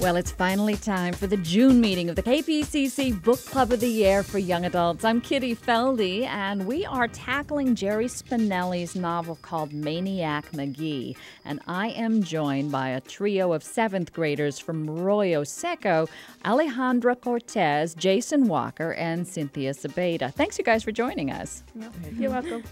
Well, it's finally time for the June meeting of the KPCC Book Club of the Year for Young Adults. I'm Kitty Feldy, and we are tackling Jerry Spinelli's novel called Maniac, Mcgee. And I am joined by a trio of 7th graders from Arroyo Seco, Alejandra Cortez, Jason Walker, and Cynthia Sabeda. Thanks, you guys, for joining us. You're welcome.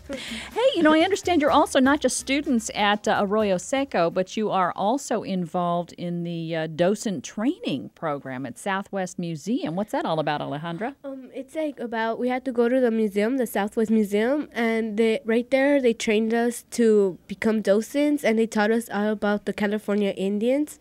Hey, I understand you're also not just students at Arroyo Seco, but you are also involved in the Docent training program at Southwest Museum. What's that all about, Alejandra? It's like about, we had to go to the museum, the Southwest Museum, and right there they trained us to become docents, and they taught us all about the California Indians.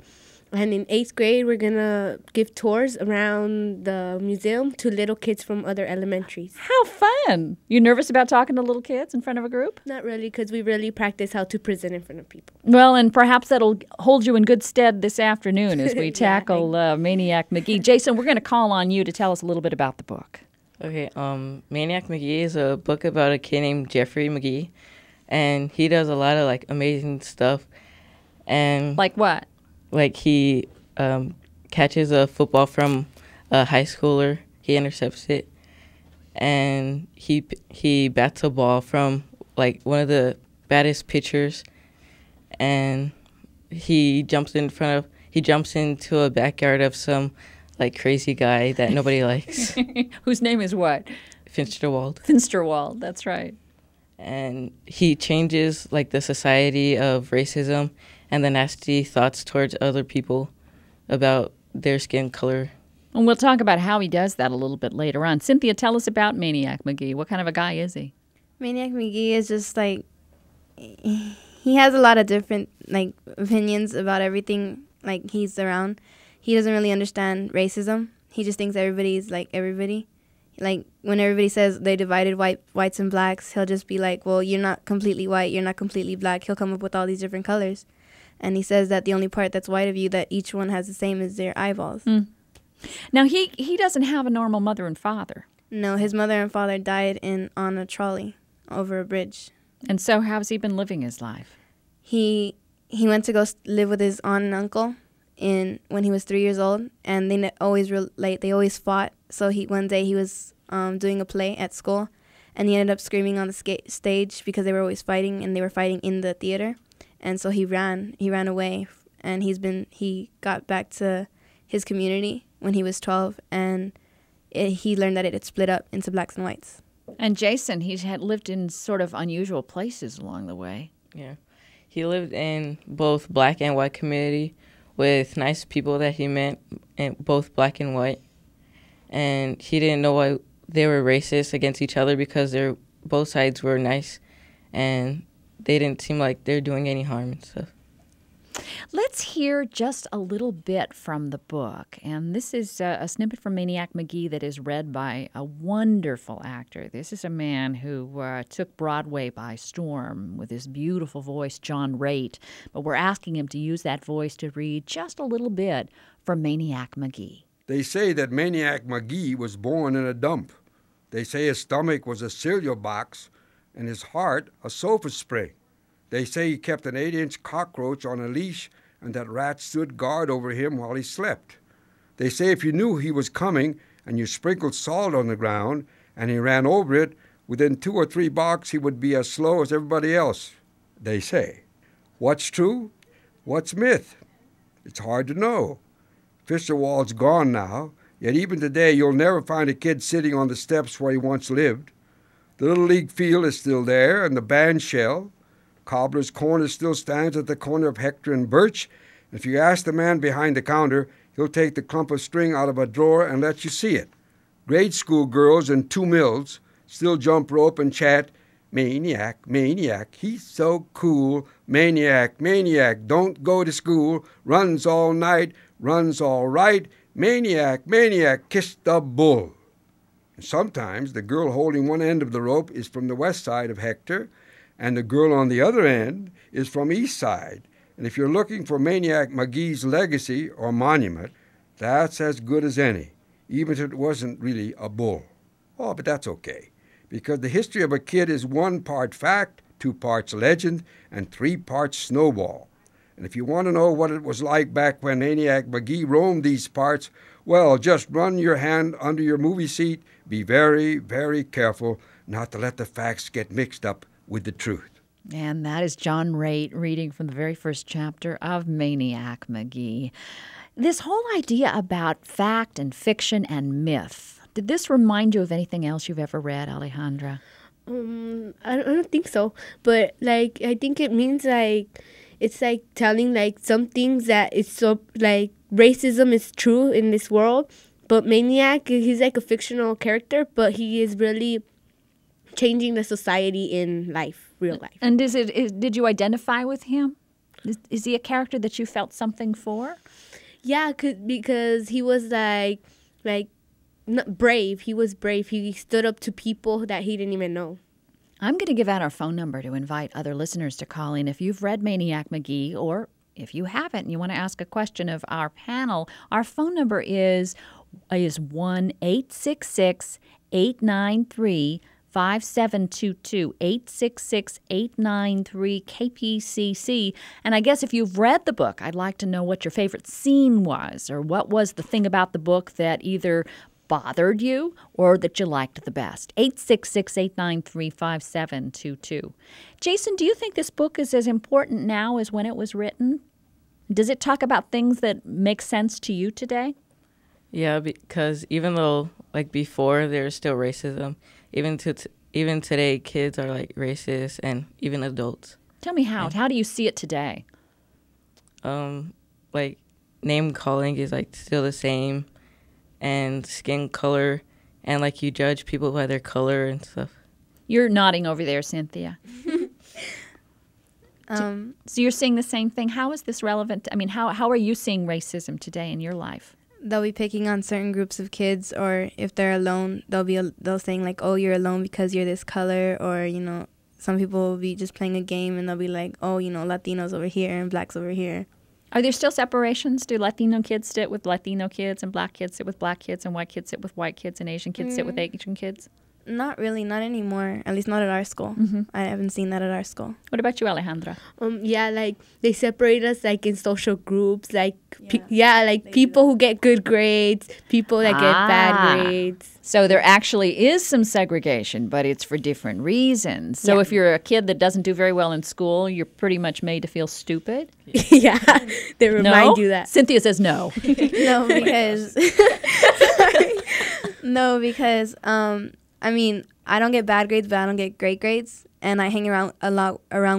And in 8th grade, we're going to give tours around the museum to little kids from other elementaries. How fun! You nervous about talking to little kids in front of a group? Not really, because we really practice how to present in front of people. Well, and perhaps that'll hold you in good stead this afternoon as we tackle Maniac, Mcgee. Jason, we're going to call on you to tell us a little bit about the book. Okay, Maniac, Mcgee is a book about a kid named Jeffrey Mcgee, and he does a lot of, amazing stuff. And like what? Like he catches a football from a high schooler, he intercepts it, and he bats a ball from one of the baddest pitchers, and he jumps into a backyard of some crazy guy that nobody likes. Whose name is what? Finsterwald. Finsterwald, that's right. And he changes the society of racism and the nasty thoughts towards other people about their skin color. And we'll talk about how he does that a little bit later on. Cynthia, tell us about Maniac Mcgee. What kind of a guy is he? Maniac Mcgee is just he has a lot of different opinions about everything he's around. He doesn't really understand racism. He just thinks everybody's like everybody. When everybody says they divided whites and blacks, he'll just be like, well, you're not completely white, you're not completely black. He'll come up with all these different colors. And he says that the only part that's white of you that each one has the same is their eyeballs. Mm. Now, he doesn't have a normal mother and father. No, his mother and father died on a trolley over a bridge. And so how's he been living his life? He went to go live with his aunt and uncle when he was 3 years old, and they always fought. So one day he was doing a play at school, and he ended up screaming on the stage because they were always fighting, and they were fighting in the theater. And so he ran away, and he got back to his community when he was 12, and he learned that it had split up into blacks and whites. And Jason, he had lived in sort of unusual places along the way. Yeah. He lived in both black and white community with nice people that he met, both black and white. And he didn't know why they were racist against each other because both sides were nice, and they didn't seem like they're doing any harm and stuff. Let's hear just a little bit from the book. And this is a snippet from Maniac Mcgee that is read by a wonderful actor. This is a man who took Broadway by storm with his beautiful voice, John Raitt. But we're asking him to use that voice to read just a little bit from Maniac Mcgee. They say that Maniac Mcgee was born in a dump. They say his stomach was a cereal box and his heart a sofa spring. They say he kept an 8-inch cockroach on a leash and that rats stood guard over him while he slept. They say if you knew he was coming and you sprinkled salt on the ground and he ran over it, within 2 or 3 blocks he would be as slow as everybody else, they say. What's true? What's myth? It's hard to know. Fisherwald's gone now, yet even today you'll never find a kid sitting on the steps where he once lived. The Little League field is still there, and the band shell. Cobbler's Corner still stands at the corner of Hector and Birch. If you ask the man behind the counter, he'll take the clump of string out of a drawer and let you see it. Grade school girls in 2 mills still jump rope and chant, "Maniac, maniac, he's so cool. Maniac, maniac, don't go to school. Runs all night, runs all right. Maniac, maniac, kiss the bull." Sometimes the girl holding one end of the rope is from the west side of Hector, and the girl on the other end is from east side. And if you're looking for Maniac Mcgee's legacy or monument, that's as good as any, even if it wasn't really a bull. Oh, but that's okay, because the history of a kid is 1 part fact, 2 parts legend, and 3 parts snowball. And if you want to know what it was like back when Maniac Mcgee roamed these parts, well, just run your hand under your movie seat. Be very, very careful not to let the facts get mixed up with the truth. And that is John Raitt reading from the very first chapter of Maniac Mcgee. This whole idea about fact and fiction and myth, did this remind you of anything else you've ever read, Alejandra? I don't think so. But, like, I think it means, like, it's like telling, like, some things that it's so, like, racism is true in this world. But Maniac, he's like a fictional character, but he is really changing the society in life, real life. And did you identify with him? Is he a character that you felt something for? Yeah, because he was like not brave. He was brave. He stood up to people that he didn't even know. I'm going to give out our phone number to invite other listeners to call in. If you've read Maniac Mcgee, or if you haven't and you want to ask a question of our panel, our phone number is 1-866-893-5722, 866-893-KPCC. And I guess if you've read the book, I'd like to know what your favorite scene was, or what was the thing about the book that either bothered you or that you liked the best. 866-893-5722. Jason, do you think this book is as important now as when it was written? Does it talk about things that make sense to you today? Yeah, because even though, like, before there's still racism, even today, kids are, like, racist, and even adults. Tell me how. How do you see it today? Like, name calling is, like, still the same, and skin color, and, like, you judge people by their color and stuff. You're nodding over there, Cynthia. So you're seeing the same thing. How is this relevant? I mean, how are you seeing racism today in your life? They'll be picking on certain groups of kids, or if they're alone, they'll saying like, "Oh, you're alone because you're this color," or some people will be just playing a game and they'll be like, "Oh, Latinos over here and blacks over here." Are there still separations? Do Latino kids sit with Latino kids, and black kids sit with black kids, and white kids sit with white kids, and Asian kids sit with Asian kids? Not really, not anymore. At least not at our school. Mm-hmm. I haven't seen that at our school. What about you, Alejandra? Yeah, like they separate us like in social groups, like people who get good grades, people that get bad grades. So there actually is some segregation, but it's for different reasons. So if you're a kid that doesn't do very well in school, you're pretty much made to feel stupid? Yeah, they remind you that. Cynthia says no. No, because I don't get bad grades, but I don't get great grades, and I hang around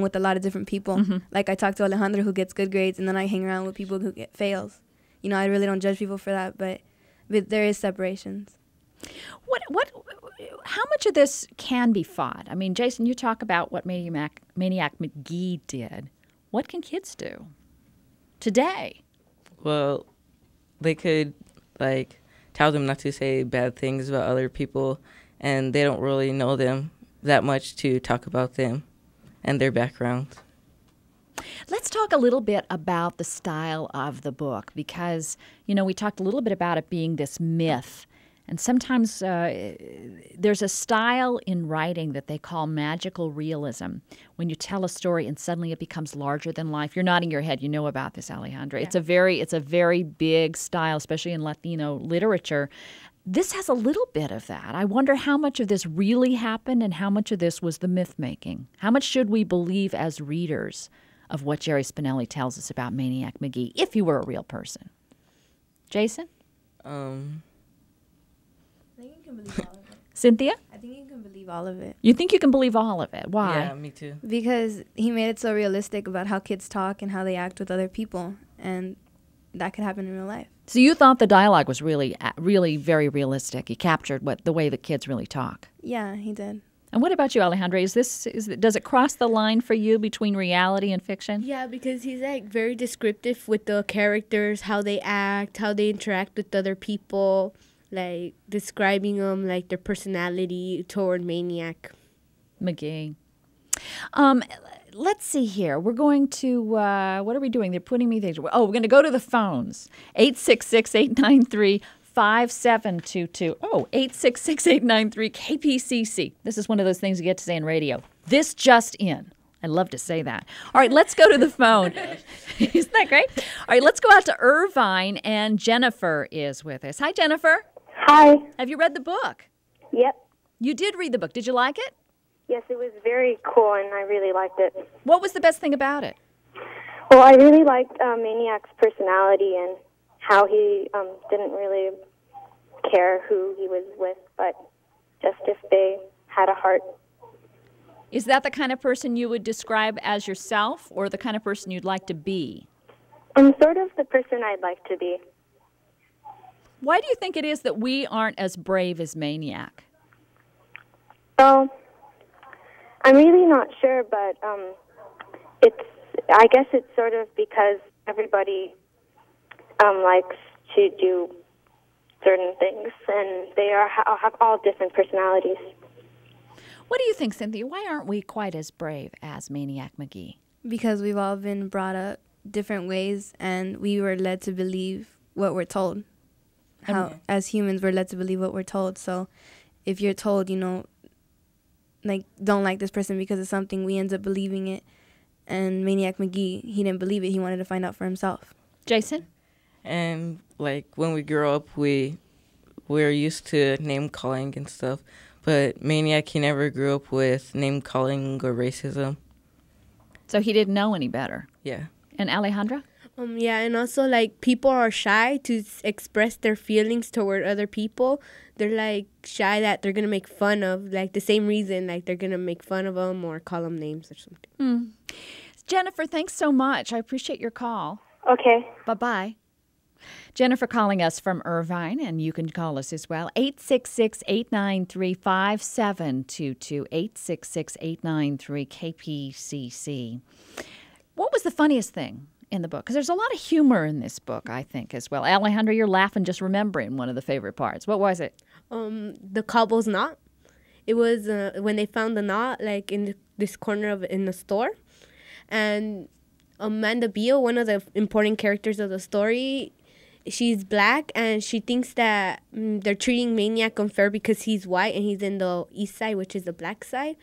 with a lot of different people. Mm-hmm. Like I talk to Alejandra who gets good grades, and then I hang around with people who get fails. I really don't judge people for that, but there is separations. How much of this can be fought? I mean, Jason, you talk about what Maniac Mcgee did. What can kids do today? Well, they could tell them not to say bad things about other people, and they don't really know them that much to talk about them and their backgrounds. Let's talk a little bit about the style of the book, because, we talked a little bit about it being this myth. And sometimes there's a style in writing that they call magical realism, when you tell a story and suddenly it becomes larger than life. You're nodding your head. You know about this, Alejandra. Yeah. It's a very big style, especially in Latino literature. This has a little bit of that. I wonder how much of this really happened and how much of this was the myth-making. How much should we believe as readers of what Jerry Spinell tells us about Maniac Mcgee, if he were a real person? Jason? I think you can believe all of it. Cynthia? I think you can believe all of it. You think you can believe all of it? Why? Yeah, me too. Because he made it so realistic about how kids talk and how they act with other people, and that could happen in real life. So you thought the dialogue was really, really very realistic. He captured the way the kids really talk. Yeah, he did. And what about you, Alejandra? Does it cross the line for you between reality and fiction? Yeah, because he's very descriptive with the characters, how they act, how they interact with other people, describing them, their personality toward Maniac Mcgee. Let's see here. We're going to, what are we doing? They're putting me there. Oh, we're going to go to the phones. 866-893-5722. Oh, 866-893-KPCC. This is one of those things you get to say in radio. This just in. I love to say that. All right, let's go to the phone. Isn't that great? All right, let's go out to Irvine, and Jennifer is with us. Hi, Jennifer. Hi. Have you read the book? Yep. You did read the book. Did you like it? Yes, it was very cool, and I really liked it. What was the best thing about it? Well, I really liked Maniac's personality and how he didn't really care who he was with, but just if they had a heart. Is that the kind of person you would describe as yourself, or the kind of person you'd like to be? I'm sort of the person I'd like to be. Why do you think it is that we aren't as brave as Maniac? Well, I'm really not sure, but I guess it's sort of because everybody likes to do certain things, and they have all different personalities. What do you think, Cynthia? Why aren't we quite as brave as Maniac Mcgee? Because we've all been brought up different ways, and we were led to believe what we're told. As humans, we're led to believe what we're told. So if you're told, like, don't like this person because of something, we end up believing it. And Maniac Mcgee, he didn't believe it. He wanted to find out for himself. Jason? And like when we grow up, we're used to name calling and stuff. But Maniac, he never grew up with name calling or racism. So he didn't know any better. Yeah. And Alejandra? Yeah, and also, like, people are shy to express their feelings toward other people. They're, like, shy that they're going to make fun of, like, the same reason, like, they're going to make fun of them or call them names or something. Jennifer, thanks so much. I appreciate your call. Okay. Bye-bye. Jennifer calling us from Irvine, and you can call us as well. 866-893-5722, 866-893-KPCC. What was the funniest thing in the book? Because there's a lot of humor in this book, I think, as well. Alejandra, you're laughing just remembering one of the favorite parts. What was it? The cobble's knot. It was when they found the knot, like, in this corner in the store. And Amanda Beale, one of the important characters of the story, she's black, and she thinks that they're treating Maniac unfair because he's white and he's in the east side, which is the black side.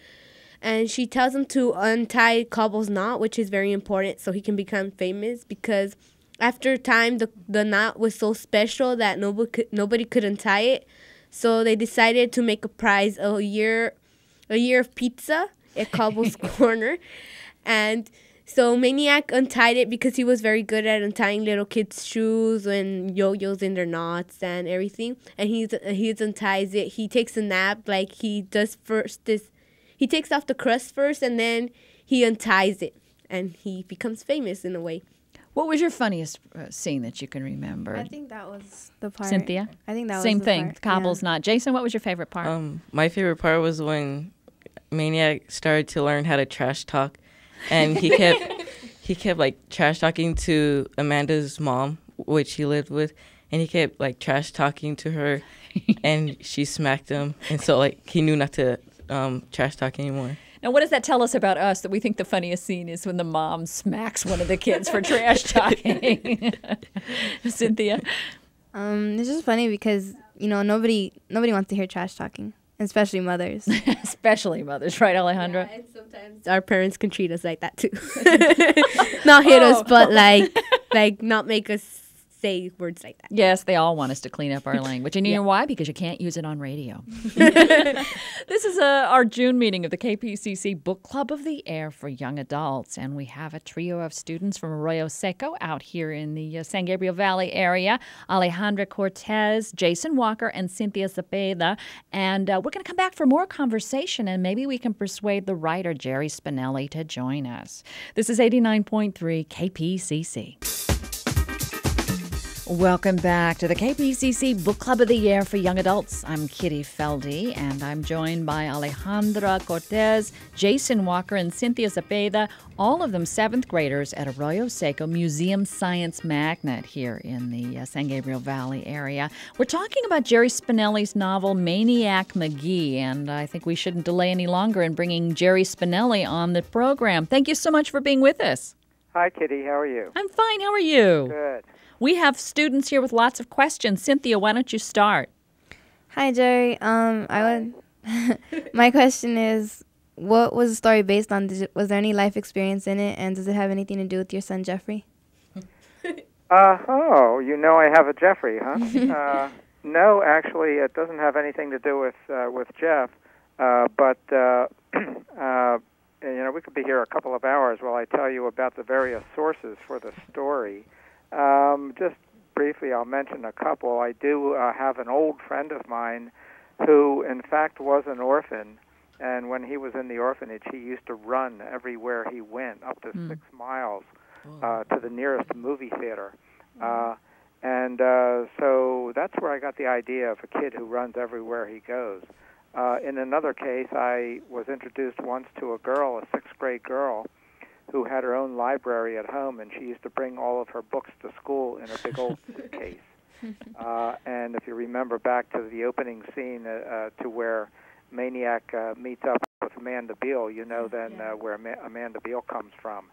And she tells him to untie Cobble's knot, which is very important so he can become famous, because after time, the knot was so special that nobody could untie it. So they decided to make a prize, a year of pizza at Cobble's Corner. And so Maniac untied it because he was very good at untying little kids' shoes and yo-yos in their knots and everything. And he unties it. He takes a nap, like he does first this. He takes off the crust first, and then he unties it, and he becomes famous in a way. What was your funniest scene that you can remember? I think that was the part. Cynthia? I think that was Same the thing. part. Cobble's knot. Jason, what was your favorite part? My favorite part was when Maniac started to learn how to trash talk, and he kept like trash talking to Amanda's mom, which he lived with, and he kept like trash talking to her, and she smacked him, and so like he knew not to trash talk anymore. Now, what does that tell us about us, that we think the funniest scene is when the mom smacks one of the kids for trash talking? Cynthia? It's just funny because, nobody wants to hear trash talking, especially mothers. Especially mothers, right, Alejandra? Yeah, and sometimes our parents can treat us like that too. Not hit us, but like not make us say words like that. Yes, they all want us to clean up our language. And you know why? Because you can't use it on radio. This is our June meeting of the KPCC Book Club of the Air for Young Adults. And we have a trio of students from Arroyo Seco out here in the San Gabriel Valley area. Alejandra Cortez, Jason Walker, and Cynthia Cepeda. And we're going to come back for more conversation, and maybe we can persuade the writer, Jerry Spinell, to join us. This is 89.3 KPCC. Welcome back to the KPCC Book Club of the Year for Young Adults. I'm Kitty Feldy, and I'm joined by Alejandra Cortez, Jason Walker, and Cynthia Cepeda, all of them 7th graders at Arroyo Seco Museum Science Magnet here in the San Gabriel Valley area. We're talking about Jerry Spinell's novel Maniac Mcgee, and I think we shouldn't delay any longer in bringing Jerry Spinell on the program. Thank you so much for being with us. Hi, Kitty. How are you? I'm fine. How are you? Good. We have students here with lots of questions. Cynthia, why don't you start? Hi, Jerry. My question is, what was the story based on? Was there any life experience in it, and does it have anything to do with your son Jeffrey? I have a Jeffrey, huh? No, actually, it doesn't have anything to do with Jeff. But we could be here a couple of hours while I tell you about the various sources for the story. Just briefly, I'll mention a couple. I do have an old friend of mine who, in fact, was an orphan. And when he was in the orphanage, he used to run everywhere he went, up to 6 miles to the nearest movie theater. So that's where I got the idea of a kid who runs everywhere he goes. In another case, I was introduced once to a girl, a 6th grade girl, who had her own library at home, and she used to bring all of her books to school in a big old suitcase. And if you remember back to the opening scene to where Maniac meets up with Amanda Beale, you know then where Amanda Beale comes from.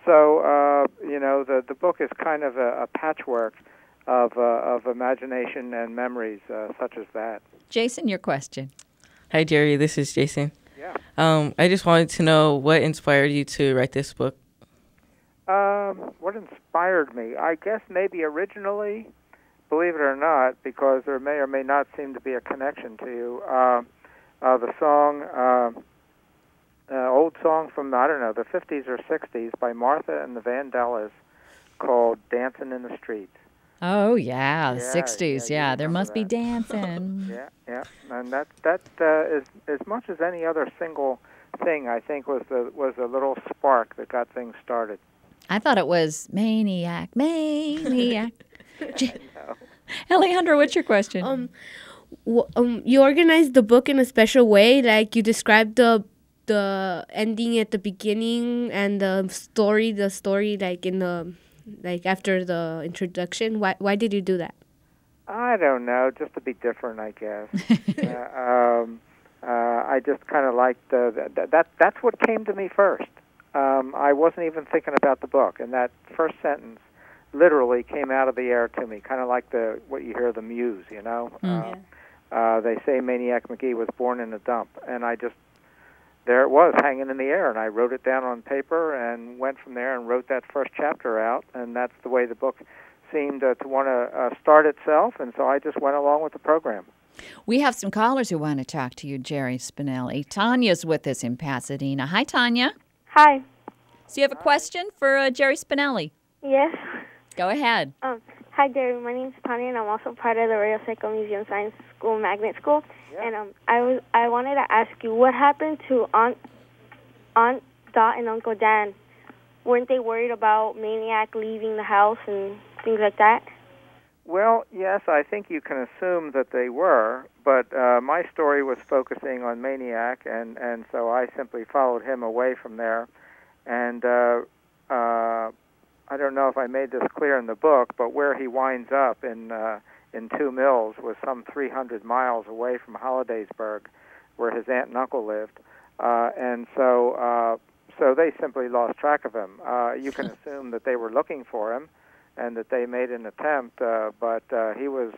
The book is kind of a patchwork of imagination and memories such as that. Jason, your question. Hi, Jerry. This is Jason. Yeah. I just wanted to know what inspired you to write this book. What inspired me? I guess maybe originally, believe it or not, because there may or may not seem to be a connection to you, the song, old song from, I don't know, the 50s or 60s by Martha and the Vandellas called Dancing in the Street. Oh, yeah, the 60s. Yeah, There must be that. dancing. Yeah. And that is as much as any other single thing, I think, was a little spark that got things started. I thought it was Maniac. Alejandro, what's your question? You organized the book in a special way, like you described the ending at the beginning and the story like after the introduction. Why did you do that? I don't know, just to be different, I guess. I just kind of liked that's what came to me first. I wasn't even thinking about the book, and that first sentence literally came out of the air to me, kind of like what you hear the muse, you know. They say Maniac Mcgee was born in a dump, and there it was, hanging in the air, and I wrote it down on paper and went from there and wrote that first chapter out, and that's the way the book seemed to want to start itself, and so I just went along with the program. We have some callers who want to talk to you, Jerry Spinell. Tanya's with us in Pasadena. Hi, Tanya. Hi. So you have a question for Jerry Spinelli? Yes. Go ahead. Hi, Jerry. My name's Tanya, and I'm also part of the Radio Psycho Museum Science School Magnet School. Yeah. And I wanted to ask you, what happened to Aunt Dot and Uncle Dan? Weren't they worried about Maniac leaving the house and things like that? Well, yes, I think you can assume that they were, but my story was focusing on Maniac, and so I simply followed him away from there. And I don't know if I made this clear in the book, but where he winds up in 2 Mills was some 300 miles away from Hollidaysburg, where his aunt and uncle lived. And so they simply lost track of him. You can assume that they were looking for him, and that they made an attempt, but he was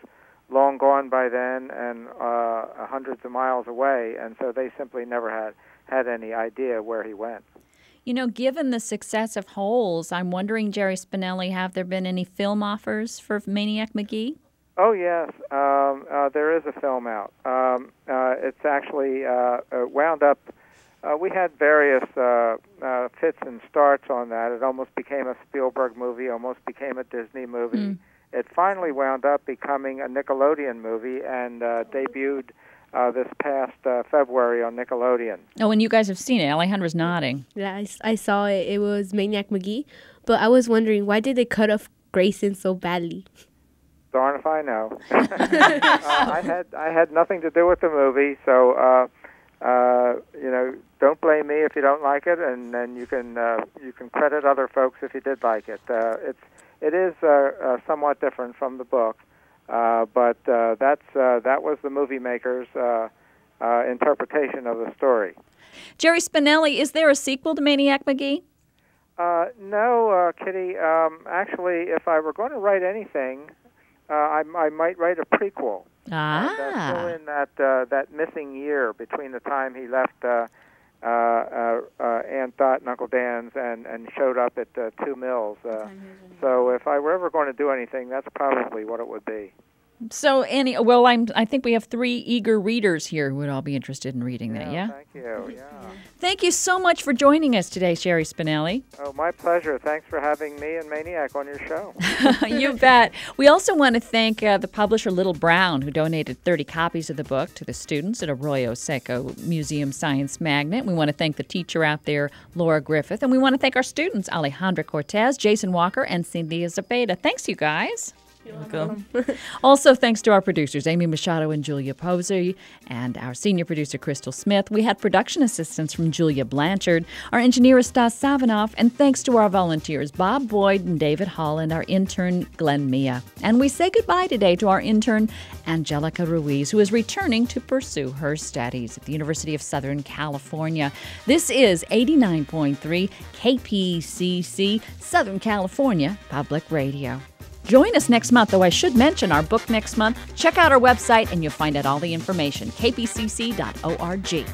long gone by then and hundreds of miles away, and so they simply never had any idea where he went. You know, given the success of Holes, I'm wondering, Jerry Spinelli, have there been any film offers for Maniac Mcgee? Oh, yes. There is a film out. It's actually wound up. We had various fits and starts on that. It almost became a Spielberg movie, almost became a Disney movie. It finally wound up becoming a Nickelodeon movie and debuted this past February on Nickelodeon. Oh, and you guys have seen it. Alejandro's nodding. Yeah, I saw it. It was Maniac Mcgee. But I was wondering, why did they cut off Grayson so badly? Darn if I know. I had nothing to do with the movie, so don't blame me if you don't like it, and then you can credit other folks if you did like it. It is somewhat different from the book, but that was the movie maker's interpretation of the story. Jerry Spinelli, is there a sequel to Maniac Mcgee? No, Kitty. Actually, if I were going to write anything, I might write a prequel. And still in that missing year between the time he left Aunt Dot and Uncle Dan's and showed up at 2 Mills. So if I were ever going to do anything, that's probably what it would be. So, I think we have 3 eager readers here who would all be interested in reading that, yeah? Thank you, yeah. Thank you so much for joining us today, Sherry Spinell. Oh, my pleasure. Thanks for having me and Maniac on your show. You bet. We also want to thank the publisher Little Brown, who donated 30 copies of the book to the students at Arroyo Seco Museum Science Magnet. We want to thank the teacher out there, Laura Griffith, and we want to thank our students, Alejandra Cortez, Jason Walker, and Cynthia Zapata. Thanks, you guys. You're welcome. Also, thanks to our producers, Amy Machado and Julia Posey, and our senior producer, Crystal Smith. We had production assistance from Julia Blanchard. Our engineer is Stas Savanoff, and thanks to our volunteers, Bob Boyd and David Hall, and our intern, Glenn Mia. And we say goodbye today to our intern, Angelica Ruiz, who is returning to pursue her studies at the University of Southern California. This is 89.3 KPCC, Southern California Public Radio. Join us next month, though I should mention our book next month. Check out our website and you'll find out all the information, kpcc.org.